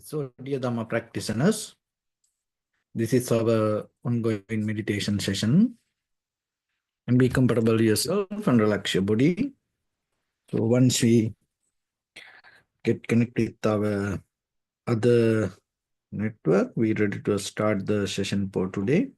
So, dear Dhamma practitioners, this is our ongoing meditation session. And be comfortable yourself and relax your body. So, once we get connected with our other network, we're ready to start the session for today.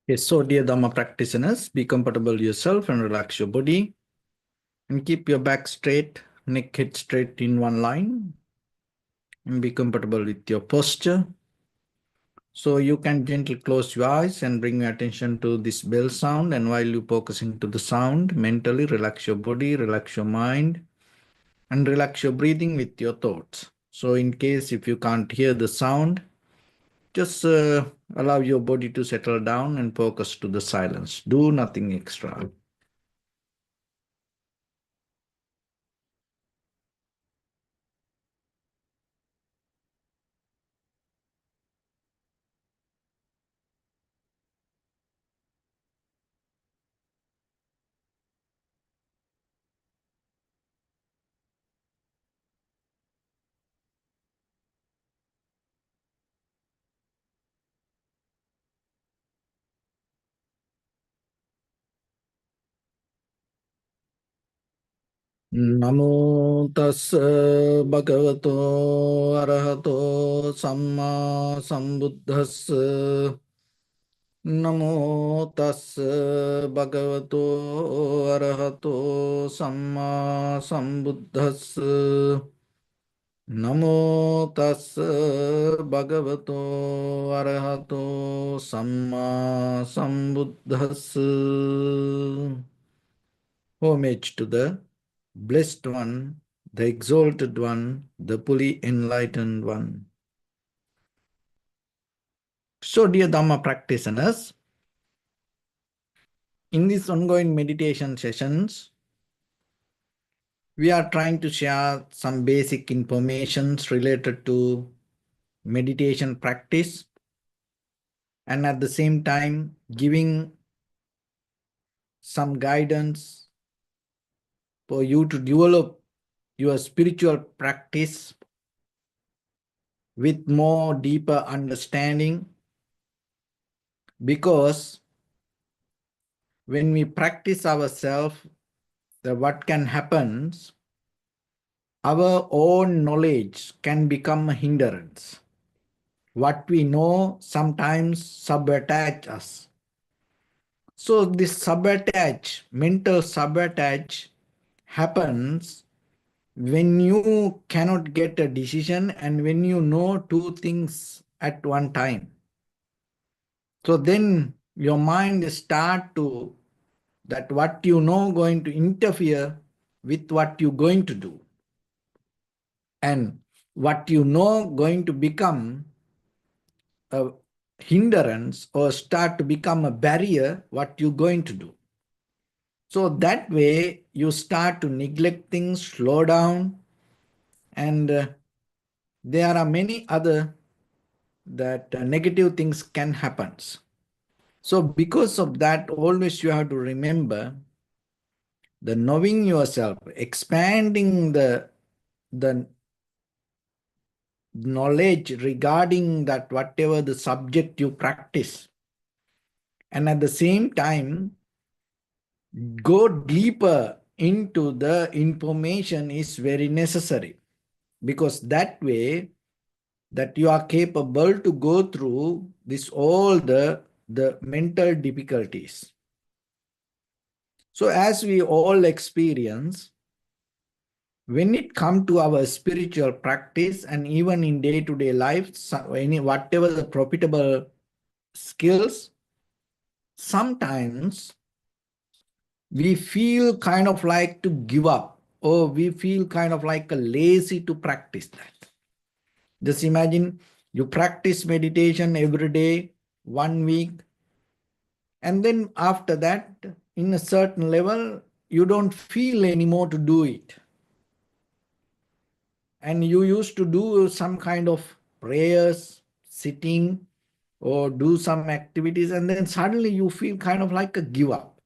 Okay, so, dear Dhamma practitioners, be comfortable yourself and relax your body. And keep your back straight, neck head straight in one line. And be comfortable with your posture. So you can gently close your eyes and bring your attention to this bell sound. And while you focusing to the sound, mentally relax your body, relax your mind, and relax your breathing with your thoughts. So in case if you can't hear the sound, just allow your body to settle down and focus to the silence. Do nothing extra. Namo tassa bhagavato arahato samma sambuddhassa. Namo tassa bhagavato arahato samma sambuddhassa. Namo tassa bhagavato arahato samma sambuddhassa. Homage to the Blessed One, the Exalted One, the fully enlightened One. So, dear Dhamma practitioners, in these ongoing meditation sessions, we are trying to share some basic informations related to meditation practice and at the same time giving some guidance for you to develop your spiritual practice with more deeper understanding, because when we practice ourselves, what can happen our own knowledge can become a hindrance. What we know sometimes sabotage us. So this sabotage, mental sabotage happens when you cannot get a decision and when you know two things at one time. So then your mind start to that what you know going to interfere with what you're going to do. And what you know going to become a hindrance or start to become a barrier what you're going to do. So that way you start to neglect things, slow down, and there are many other that negative things can happen. So because of that, always you have to remember the knowing yourself, expanding the knowledge regarding that whatever the subject you practice. And at the same time, go deeper into the information is very necessary, because that way that you are capable to go through this all the mental difficulties. So as we all experience, when it comes to our spiritual practice and even in day-to-day life, whatever the profitable skills, sometimes we feel kind of like to give up, or we feel kind of like a lazy to practice that. Just imagine you practice meditation every day, 1 week, and then after that, in a certain level, you don't feel anymore to do it. And you used to do some kind of prayers, sitting, or do some activities, and then suddenly you feel kind of like a give up.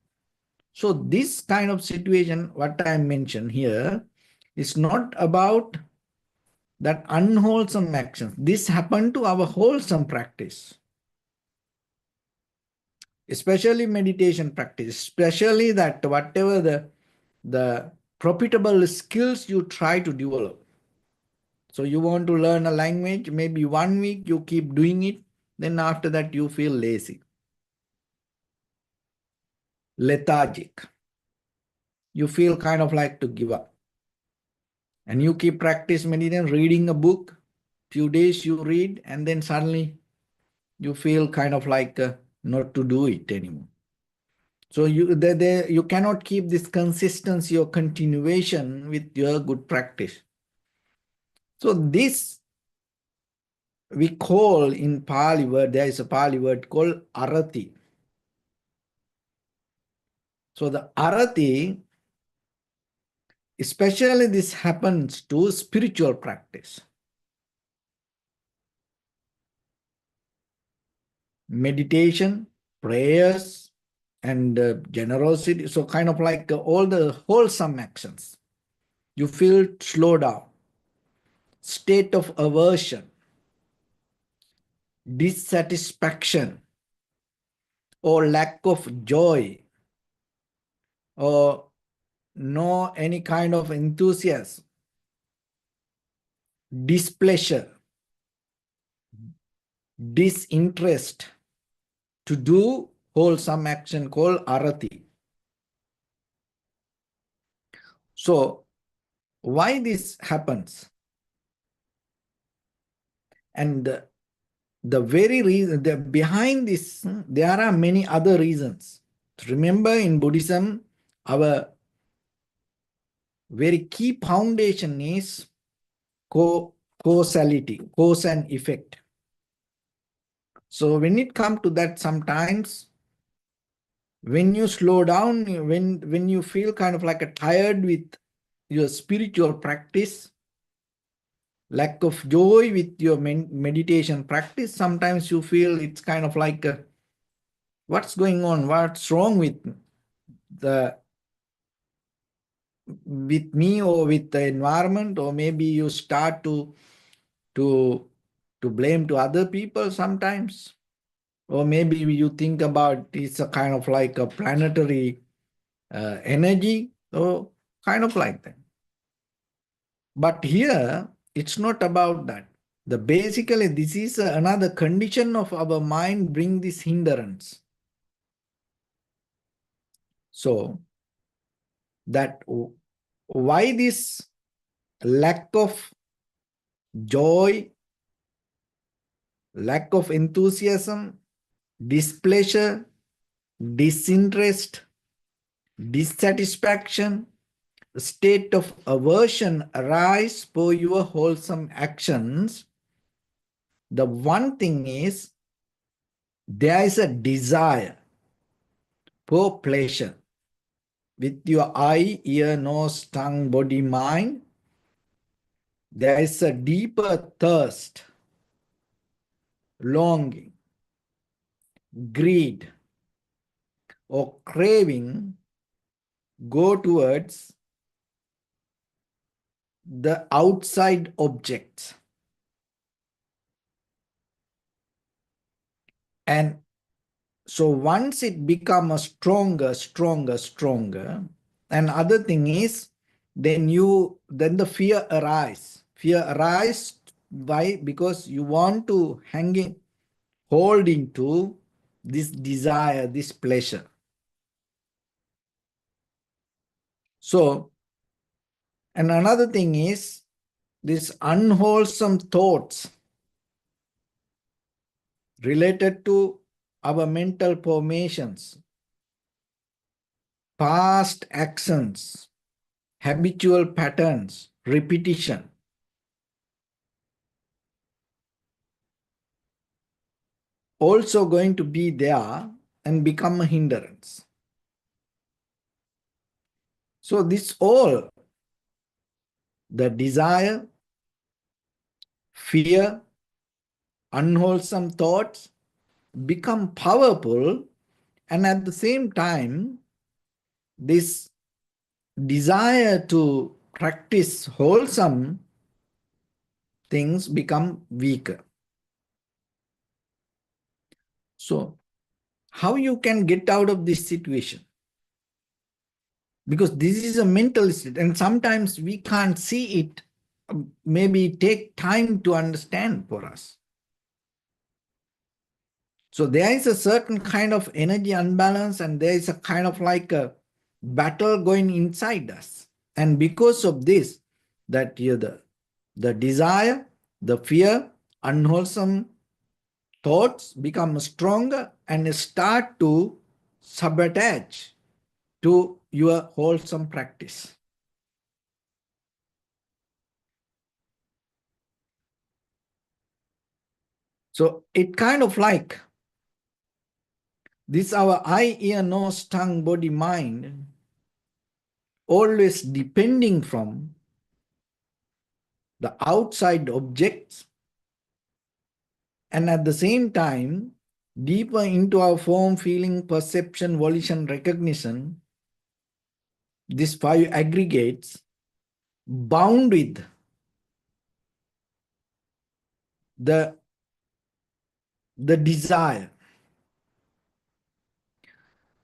So this kind of situation, what I mentioned here, is not about that unwholesome actions. This happened to our wholesome practice, especially meditation practice, especially that whatever the profitable skills you try to develop. So you want to learn a language, maybe 1 week you keep doing it, then after that you feel lazy, lethargic. You feel kind of like to give up. And you keep practice meditation, reading a book, few days you read, and then suddenly you feel kind of like not to do it anymore. So you cannot keep this consistency or continuation with your good practice. So this we call in Pali word, there is a Pali word called arati. So the arati, especially this happens to spiritual practice. Meditation, prayers, and generosity. So kind of like all the wholesome actions. You feel slow down, state of aversion, dissatisfaction, or lack of joy, or no any kind of enthusiasm, displeasure, disinterest to do wholesome action called arati. So why this happens? And the very reason behind this, there are many other reasons. Remember, in Buddhism, our very key foundation is causality, cause and effect. So when it comes to that, sometimes when you slow down, when you feel kind of like a tired with your spiritual practice, lack of joy with your meditation practice, sometimes you feel it's kind of like what's going on, what's wrong with me or with the environment, or maybe you start to blame to other people sometimes, or maybe you think about it's a kind of like a planetary energy, or kind of like that. But here, it's not about that. Basically, this is another condition of our mind bring this hindrance. So, that why this lack of joy, lack of enthusiasm, displeasure, disinterest, dissatisfaction, state of aversion arise for your wholesome actions? The one thing is there is a desire for pleasure. With your eye, ear, nose, tongue, body, mind, there is a deeper thirst, longing, greed, or craving go towards the outside objects. And so once it becomes stronger, and other thing is, then the fear arises. Fear arises why? Because you want to hold into this desire, this pleasure. So, and another thing is these unwholesome thoughts related to our mental formations, past actions, habitual patterns, repetition, also going to be there and become a hindrance. So this all, the desire, fear, unwholesome thoughts become powerful, and at the same time, this desire to practice wholesome things become weaker. So how you can get out of this situation? Because this is a mental state, and sometimes we can't see it, maybe take time to understand for us. So there is a certain kind of energy unbalance, and there is a kind of like a battle going inside us. And because of this, that the desire, the fear, unwholesome thoughts become stronger and start to sabotage to your wholesome practice. So it kind of like this our eye, ear, nose, tongue, body, mind, always depending from the outside objects, and at the same time, deeper into our form, feeling, perception, volition, recognition, these five aggregates bound with the desire.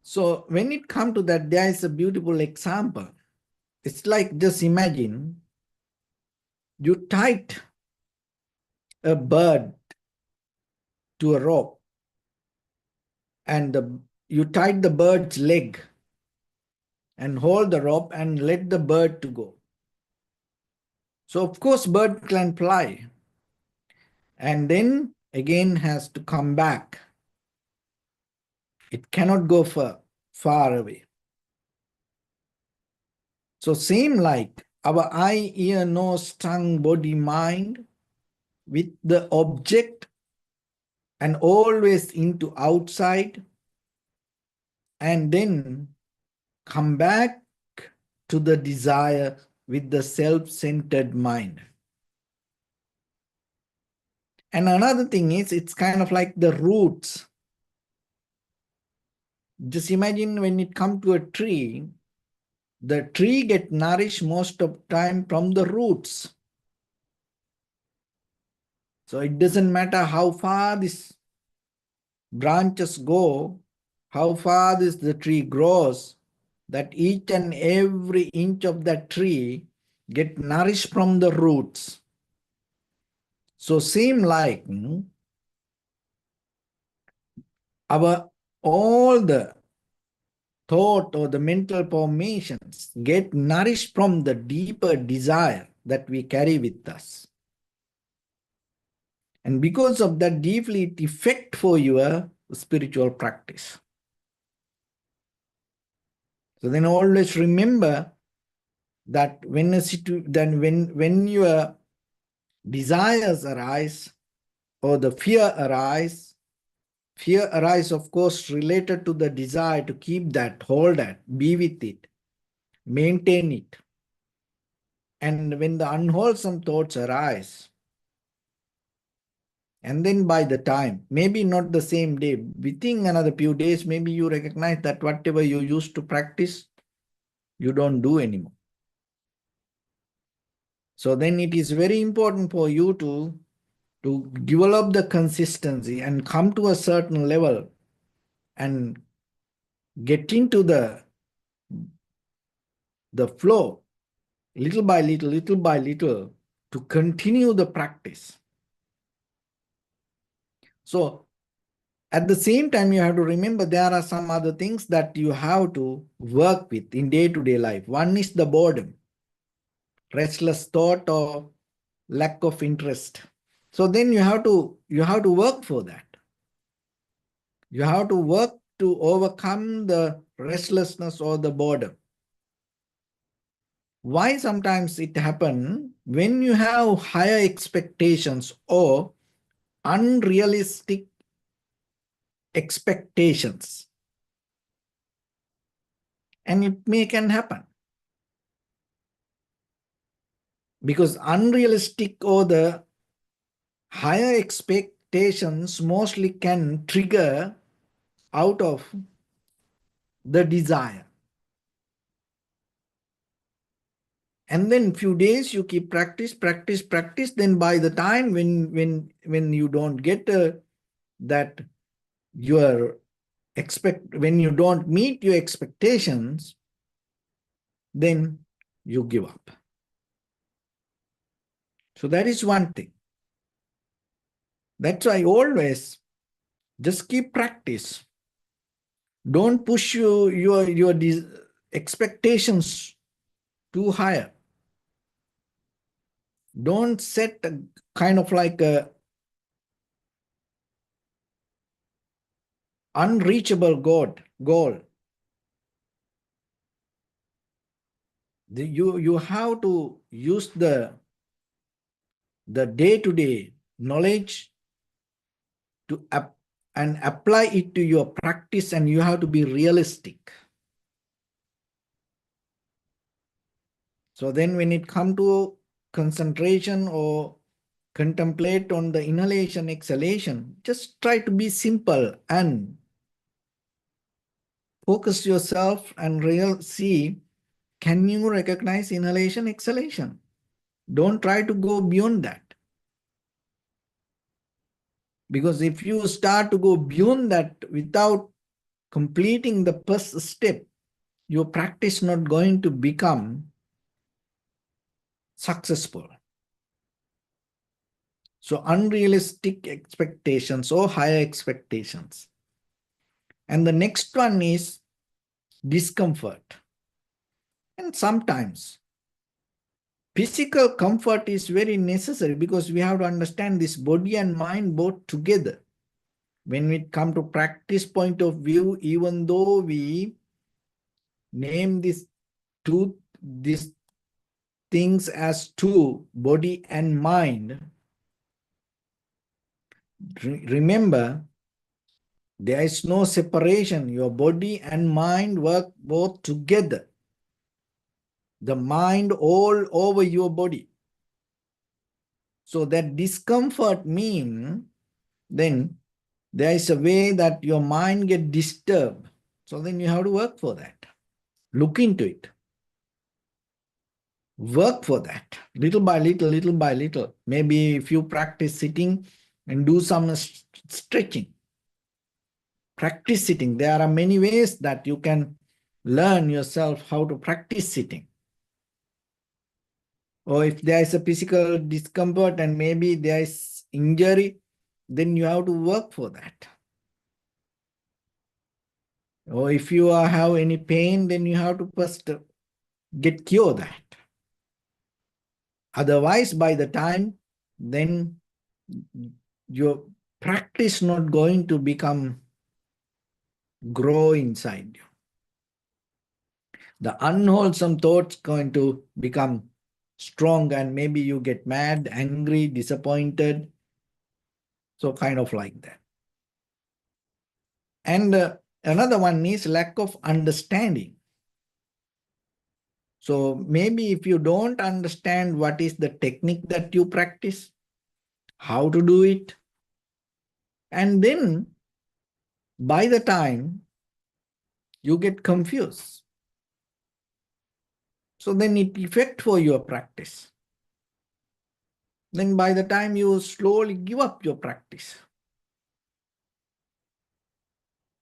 So when it comes to that, there is a beautiful example. It's like, just imagine you tied a bird to a rope, and you tied the bird's leg and hold the rope and let the bird to go. So of course bird can fly, and then again has to come back. It cannot go far away. So same like our eye, ear, nose, tongue, body, mind with the object and always into outside, and then come back to the desire with the self-centered mind. And another thing is, it's kind of like the roots. Just imagine when it comes to a tree, the tree get nourished most of the time from the roots. So it doesn't matter how far these branches go, how far the tree grows, that each and every inch of that tree get nourished from the roots. So same like our all the thought or the mental formations get nourished from the deeper desire that we carry with us. And because of that, deeply it effect for your spiritual practice. So then always remember that when your desires arise or the fear arise, of course, related to the desire to keep that, hold that, be with it, maintain it. And when the unwholesome thoughts arise, and then by the time, maybe not the same day, within another few days, maybe you recognize that whatever you used to practice, you don't do anymore. So then it is very important for you to develop the consistency and come to a certain level and get into the flow little by little to continue the practice. So at the same time, you have to remember there are some other things that you have to work with in day-to-day life. One is the boredom, restless thought, or lack of interest. So then you have to work for that. You have to work to overcome the restlessness or the boredom. Why sometimes it happens when you have higher expectations or unrealistic expectations, and it can happen because unrealistic or the higher expectations mostly can trigger out of the desire. And then few days you keep practice, then by the time when you don't get that your when you don't meet your expectations, then you give up. So that is one thing. That's why always just keep practice. Don't push your expectations too higher. Don't set a kind of like a unreachable goal. You have to use the day-to-day knowledge to and apply it to your practice, and you have to be realistic. So then when it comes to concentration or contemplate on the inhalation, exhalation, just try to be simple and focus yourself and see, can you recognize inhalation, exhalation? Don't try to go beyond that. Because if you start to go beyond that without completing the first step, your practice not going to become successful. So unrealistic expectations or higher expectations. And the next one is discomfort. And sometimes physical comfort is very necessary because we have to understand this body and mind both together. When we come to practice point of view, even though we name these things as two, body and mind, remember, there is no separation. Your body and mind work both together. The mind all over your body. So that discomfort means then there is a way that your mind get disturbed. So then you have to work for that. Look into it. Work for that. Little by little, little by little. Maybe if you practice sitting and do some stretching. Practice sitting. There are many ways that you can learn yourself how to practice sitting. Or if there is a physical discomfort and maybe there is injury, then you have to work for that. Or if you have any pain, then you have to first get cure that. Otherwise, by the time, then your practice not going to grow inside you. The unwholesome thoughts going to become strong, and maybe you get mad, angry, disappointed. So kind of like that. And another one is lack of understanding. So maybe if you don't understand what is the technique that you practice, how to do it, and then by the time you get confused, so then it affects for your practice. Then by the time you slowly give up your practice.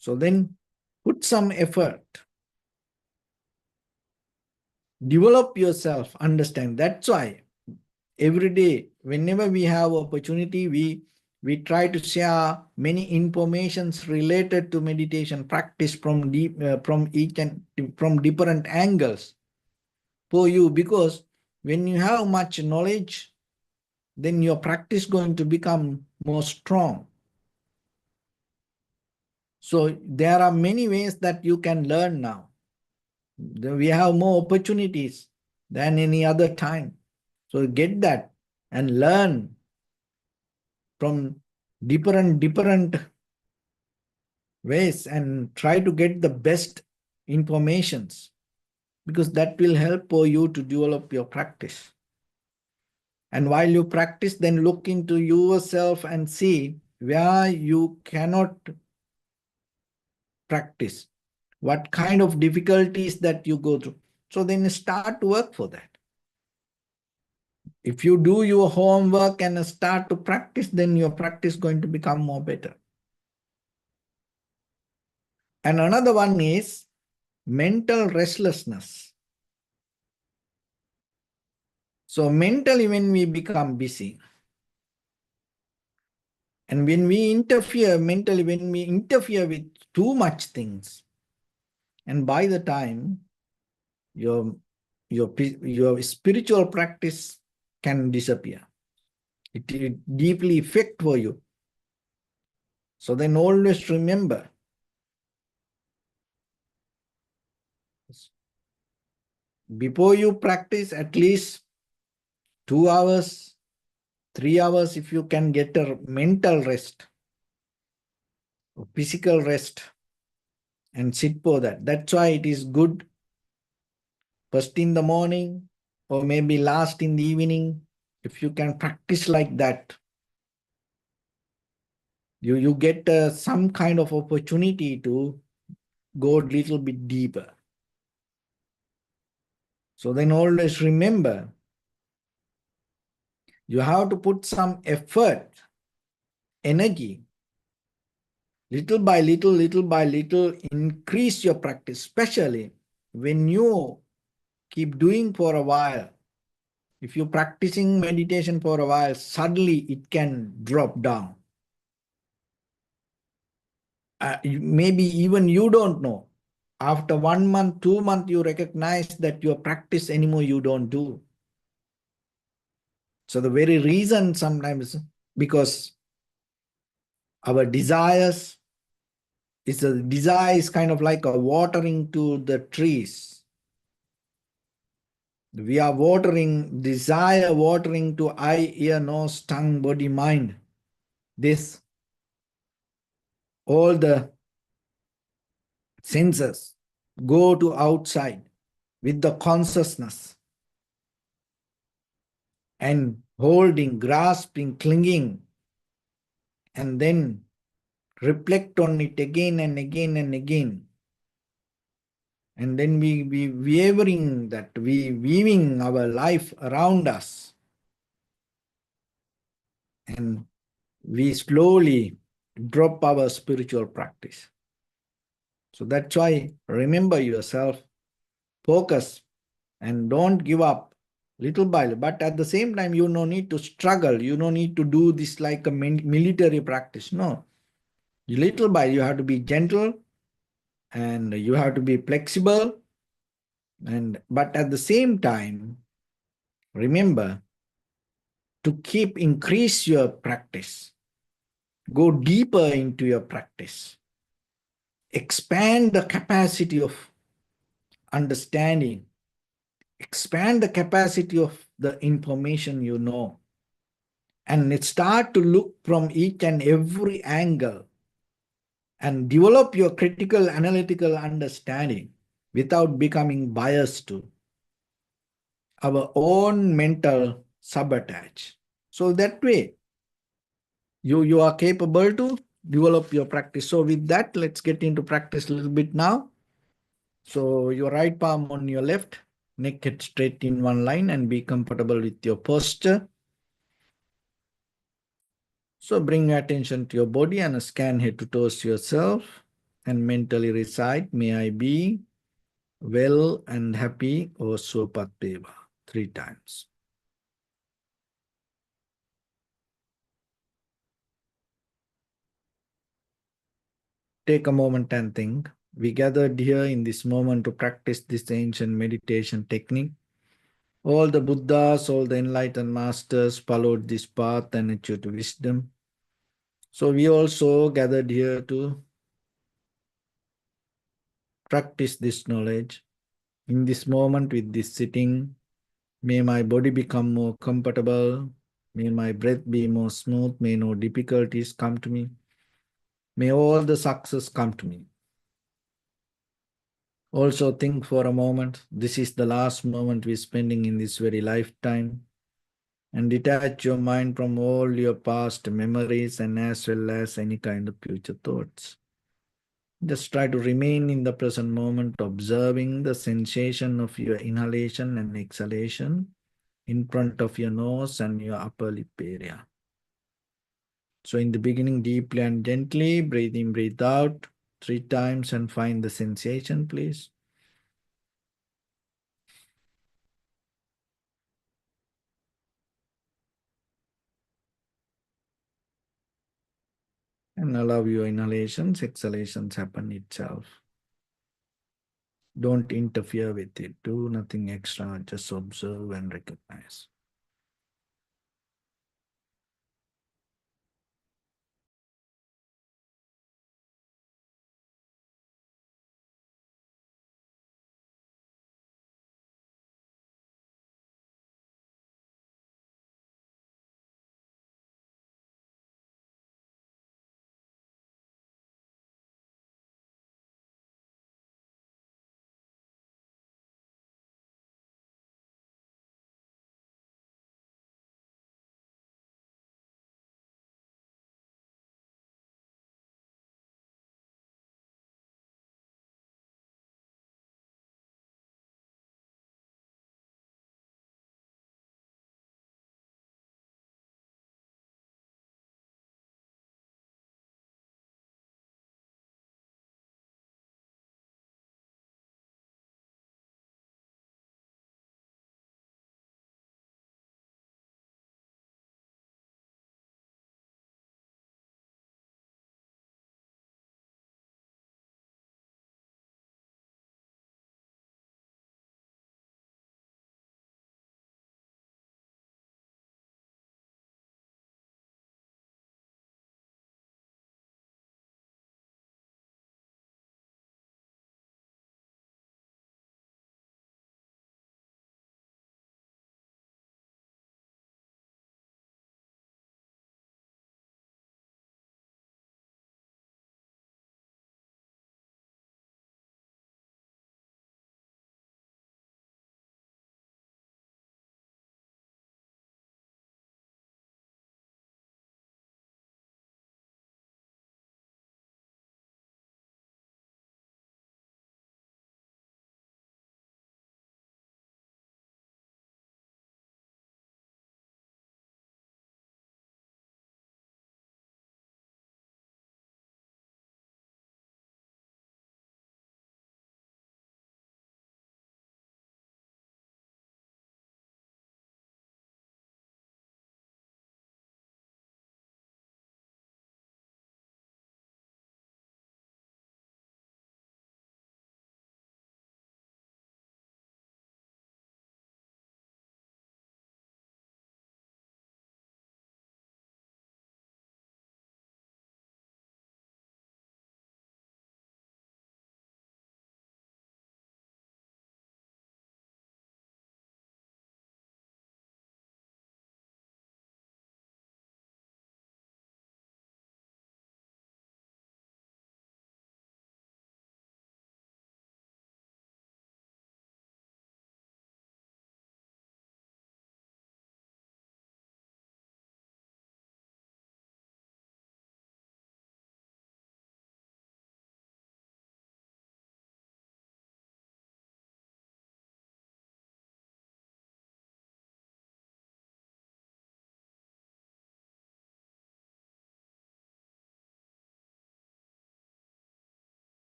So then put some effort. Develop yourself, understand. That's why every day, whenever we have opportunity, we try to share many informations related to meditation practice from from different angles for you, because when you have much knowledge, then your practice going to become more strong. So there are many ways that you can learn now. We have more opportunities than any other time. So get that and learn from different ways and try to get the best informations, because that will help for you to develop your practice. And while you practice, then look into yourself and see where you cannot practice, what kind of difficulties that you go through. So then start to work for that. If you do your homework and start to practice, then your practice is going to become more better. And another one is mental restlessness. So mentally, when we become busy, and when we interfere mentally, when we interfere with too much things, and by the time your spiritual practice can disappear. It will deeply affect for you. So then always remember, before you practice, at least 2 hours, 3 hours, if you can get a mental rest, physical rest, and sit for that. That's why it is good first in the morning or maybe last in the evening. If you can practice like that, you get some kind of opportunity to go a little bit deeper. So then always remember, you have to put some effort, energy, little by little, increase your practice, especially when you keep doing for a while. If you're practicing meditation for a while, suddenly it can drop down. Maybe even you don't know. After 1 month, 2 months, you recognize that your practice anymore you don't do. So the very reason sometimes, because our desires, desire is kind of like a watering to the trees. We are watering, desire watering to eye, ear, nose, tongue, body, mind. This, all the senses go to outside with the consciousness and holding, grasping, clinging, and then reflect on it again and again and again. And then we weaving that, we weaving our life around us. And we slowly drop our spiritual practice. So that's why remember yourself, focus, and don't give up. little by little. But at the same time, you no need to struggle. You no need to do this like a military practice. No, little by you have to be gentle and you have to be flexible. And but at the same time, remember to keep increase your practice. Go deeper into your practice. Expand the capacity of understanding. Expand the capacity of the information you know. And start to look from each and every angle and develop your critical analytical understanding without becoming biased to our own mental sabotage. So that way, you are capable to develop your practice. So with that, let's get into practice a little bit now. So your right palm on your left, neck head straight in one line, and be comfortable with your posture. So bring your attention to your body and scan head to toes yourself and mentally recite, may I be well and happy or Sopateva 3 times. Take a moment and think. We gathered here in this moment to practice this ancient meditation technique. All the Buddhas, all the enlightened masters followed this path and achieved wisdom. So we also gathered here to practice this knowledge. In this moment with this sitting, may my body become more comfortable. May my breath be more smooth. May no difficulties come to me. May all the success come to me. Also think for a moment, this is the last moment we're spending in this very lifetime. And detach your mind from all your past memories and as well as any kind of future thoughts. Just try to remain in the present moment, observing the sensation of your inhalation and exhalation in front of your nose and your upper lip area. So in the beginning, deeply and gently, breathe in, breathe out 3 times and find the sensation, please. And allow your inhalations, exhalations happen itself. Don't interfere with it. Do nothing extra. Just observe and recognize.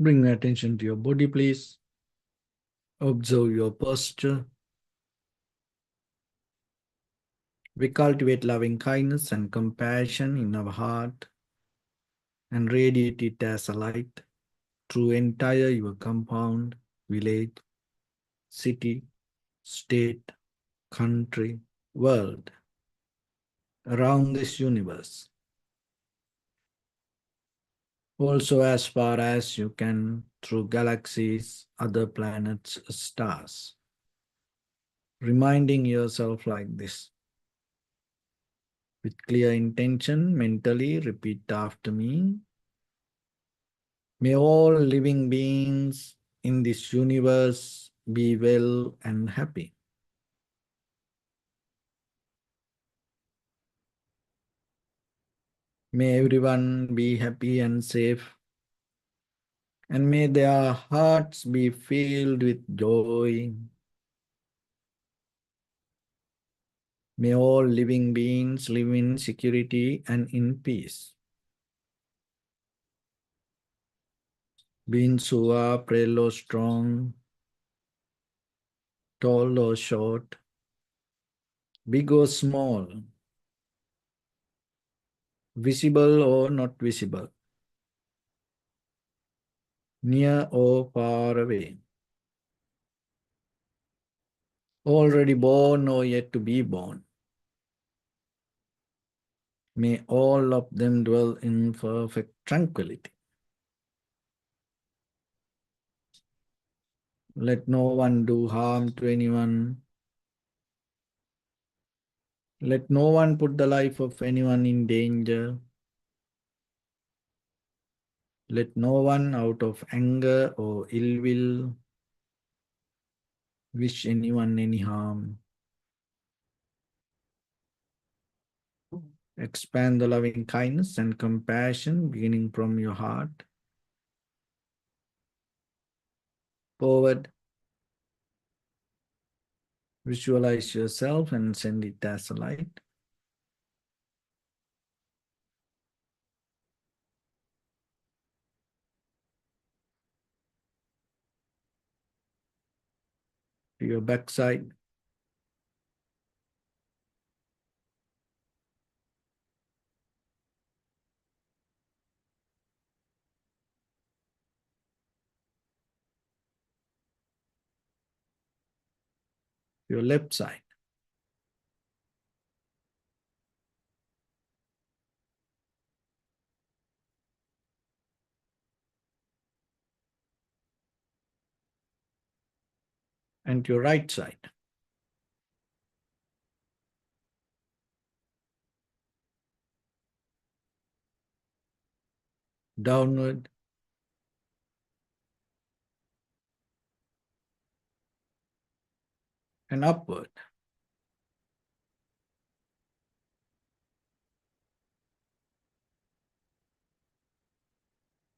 Bring your attention to your body, please. Observe your posture. We cultivate loving kindness and compassion in our heart and radiate it as a light through entire your compound, village, city, state, country, world, around this universe. Also as far as you can through galaxies, other planets, stars. Reminding yourself like this. With clear intention, mentally repeat after me. May all living beings in this universe be well and happy. May everyone be happy and safe. And may their hearts be filled with joy. May all living beings live in security and in peace. Beings who are frail or strong, tall or short, big or small, visible or not visible, near or far away, already born or yet to be born. May all of them dwell in perfect tranquility. Let no one do harm to anyone. Let no one put the life of anyone in danger. Let no one out of anger or ill will wish anyone any harm. Expand the loving kindness and compassion beginning from your heart. Forward. Visualize yourself and send it as a light. To your backside. Your left side. And your right side. Downward. And upward.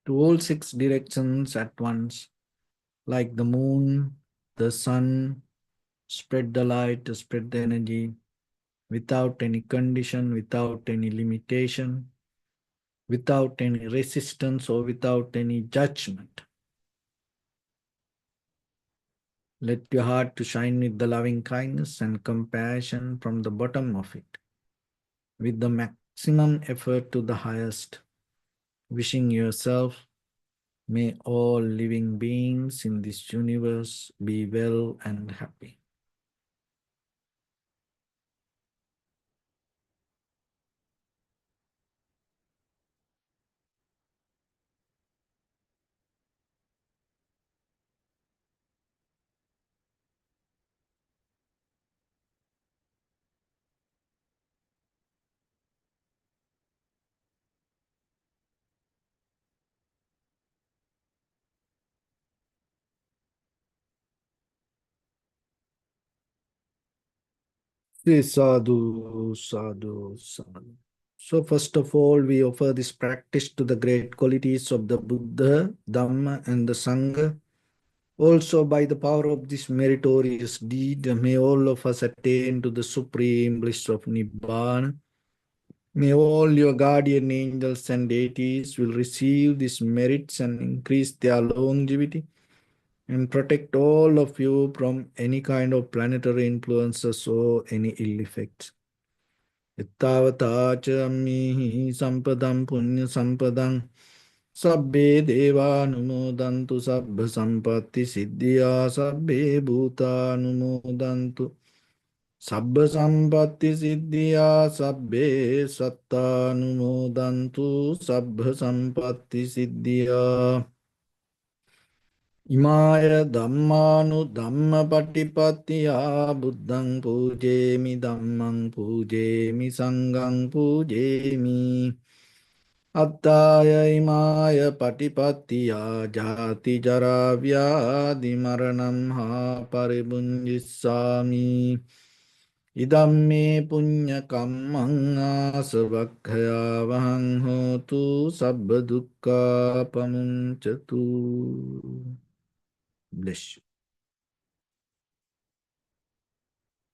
To all six directions at once, like the moon, the sun, spread the light, spread the energy, without any condition, without any limitation, without any resistance or without any judgment. Let your heart to shine with the loving kindness and compassion from the bottom of it, with the maximum effort to the highest, wishing yourself, may all living beings in this universe be well and happy. Say sadhu, sadhu, sadhu. So first of all, we offer this practice to the great qualities of the Buddha, Dhamma and the Sangha. Also by the power of this meritorious deed, may all of us attain to the supreme bliss of Nibbana. May all your guardian angels and deities will receive these merits and increase their longevity and protect all of you from any kind of planetary influences or any ill effects. Ittavata ca ammihi sampadam punya sampadam sabbe deva anumodantu sabbha sampatti siddhya sabbe bhuta anumodantu sabbha sampatti siddhya sabbe satta anumodantu sabbha sampatti siddhya. Imaya dhammanu dhamma patipattiya buddhang pujemi dhammang pujemi sanghang pujemi attaya imaya patipattiya jati jara vyadi maranam ha paribunjissami idam me punya kammang asavakkaya vahang hotu sabba dukkha pamuncatu. Bless you.